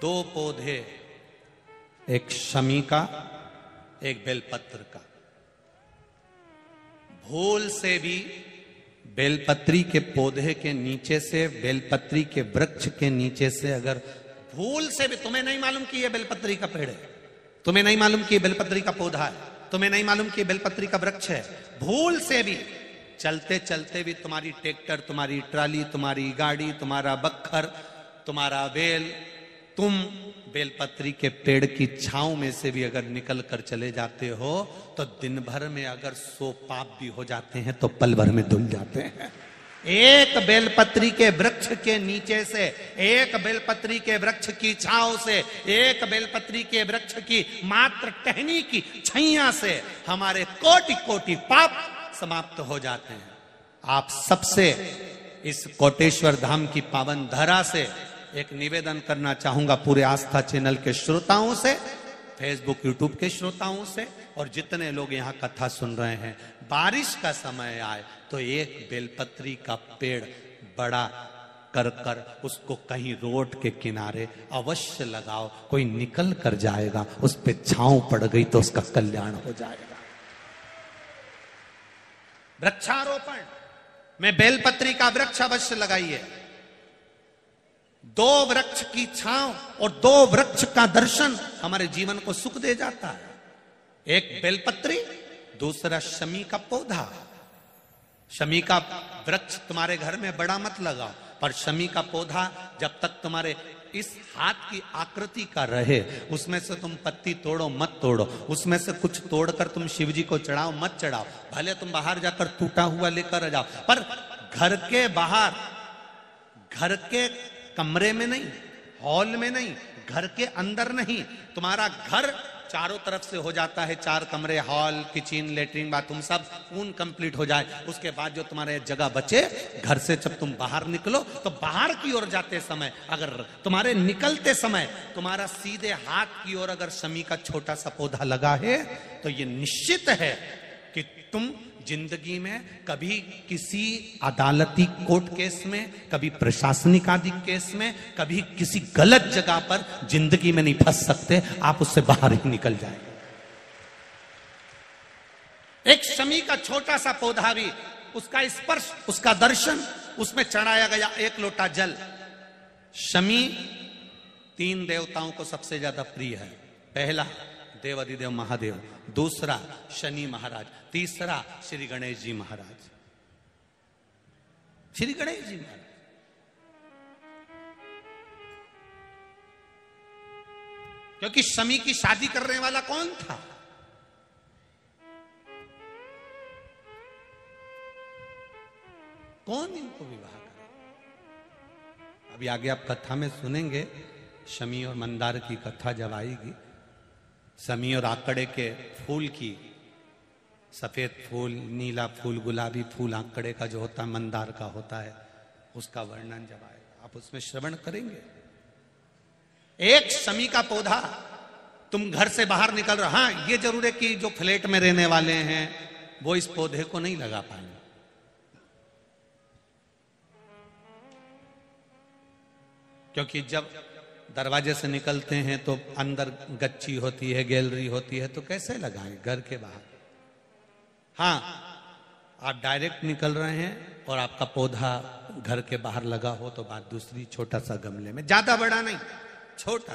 दो पौधे, एक शमी का, एक बेलपत्र का। भूल से भी बेलपत्री के पौधे के नीचे से, बेलपत्री के वृक्ष के नीचे से अगर भूल से भी, तुम्हें नहीं मालूम कि यह बेलपत्री का पेड़ है, तुम्हें नहीं मालूम कि बेलपत्री का पौधा है, तुम्हें नहीं मालूम कि बेलपत्री का वृक्ष है, भूल से भी चलते चलते भी तुम्हारी ट्रैक्टर, तुम्हारी ट्राली, तुम्हारी गाड़ी, तुम्हारा बक्खर, तुम्हारा बेल, तुम बेलपत्री के पेड़ की छांव में से भी अगर निकल कर चले जाते हो तो दिन भर में अगर 100 पाप भी हो जाते हैं तो पल भर में धुल जाते हैं। एक बेलपत्री के वृक्ष के नीचे से, एक बेलपत्री के वृक्ष की छांव से, एक बेलपत्री के वृक्ष की मात्र टहनी की छैया से हमारे कोटि कोटि पाप समाप्त हो जाते हैं। आप सबसे इस कोटेश्वर धाम की पावन धरा से एक निवेदन करना चाहूंगा, पूरे आस्था चैनल के श्रोताओं से, फेसबुक यूट्यूब के श्रोताओं से, और जितने लोग यहाँ कथा सुन रहे हैं, बारिश का समय आए तो एक बेलपत्री का पेड़ बड़ा कर कर उसको कहीं रोड के किनारे अवश्य लगाओ। कोई निकल कर जाएगा, उस पे छांव पड़ गई तो उसका कल्याण हो जाएगा। वृक्षारोपण में बेलपत्री का वृक्ष अवश्य लगाइए। 2 वृक्ष की छांव और 2 वृक्ष का दर्शन हमारे जीवन को सुख दे जाता है। एक बेलपत्री, दूसरा शमी का पौधा। शमी का वृक्ष तुम्हारे घर में बड़ा मत लगाओ, पर शमी का पौधा जब तक तुम्हारे इस हाथ की आकृति का रहे, उसमें से तुम पत्ती तोड़ो मत तोड़ो, उसमें से कुछ तोड़कर तुम शिव जी को चढ़ाओ मत चढ़ाओ। भले तुम बाहर जाकर टूटा हुआ लेकर आ जाओ, पर घर के बाहर, घर के कमरे में नहीं, हॉल में नहीं, घर के अंदर नहीं। तुम्हारा घर चारों तरफ से हो जाता है, 4 कमरे, हॉल, किचन, लेटरिन, बाथरूम सब पूर्ण कंप्लीट हो जाए, उसके बाद जो तुम्हारे जगह बचे, घर से जब तुम बाहर निकलो तो बाहर की ओर जाते समय, अगर तुम्हारे निकलते समय तुम्हारा सीधे हाथ की ओर अगर शमी का छोटा सा पौधा लगा है तो ये निश्चित है कि तुम जिंदगी में कभी किसी अदालती कोर्ट केस में, कभी प्रशासनिक आदि केस में, कभी किसी गलत जगह पर जिंदगी में नहीं फंस सकते, आप उससे बाहर ही निकल जाएंगे। एक शमी का छोटा सा पौधा भी, उसका स्पर्श, उसका दर्शन, उसमें चढ़ाया गया 1 लोटा जल। शमी 3 देवताओं को सबसे ज्यादा प्रिय है। पहला देव अधिदेव महादेव, दूसरा शनि महाराज, तीसरा श्री गणेश जी महाराज। श्री गणेश जी महाराज क्योंकि शमी की शादी करने वाला कौन था? कौन इनको विवाह करे? अभी आगे आप कथा में सुनेंगे, शमी और मंदार की कथा जब आएगी, शमी और आकड़े के फूल की, सफेद फूल, नीला फूल, गुलाबी फूल आकड़े का जो होता है, मंदार का होता है, उसका वर्णन जब आएगा आप उसमें श्रवण करेंगे। एक शमी का पौधा, तुम घर से बाहर निकल रहे, हाँ ये जरूर है कि जो फ्लैट में रहने वाले हैं वो इस पौधे को नहीं लगा पाएंगे, क्योंकि जब दरवाजे से निकलते हैं तो अंदर गच्ची होती है, गैलरी होती है, तो कैसे लगाएं घर के बाहर। हाँ, आप डायरेक्ट निकल रहे हैं और आपका पौधा घर के बाहर लगा हो तो बात दूसरी, छोटा सा गमले में, ज्यादा बड़ा नहीं, छोटा।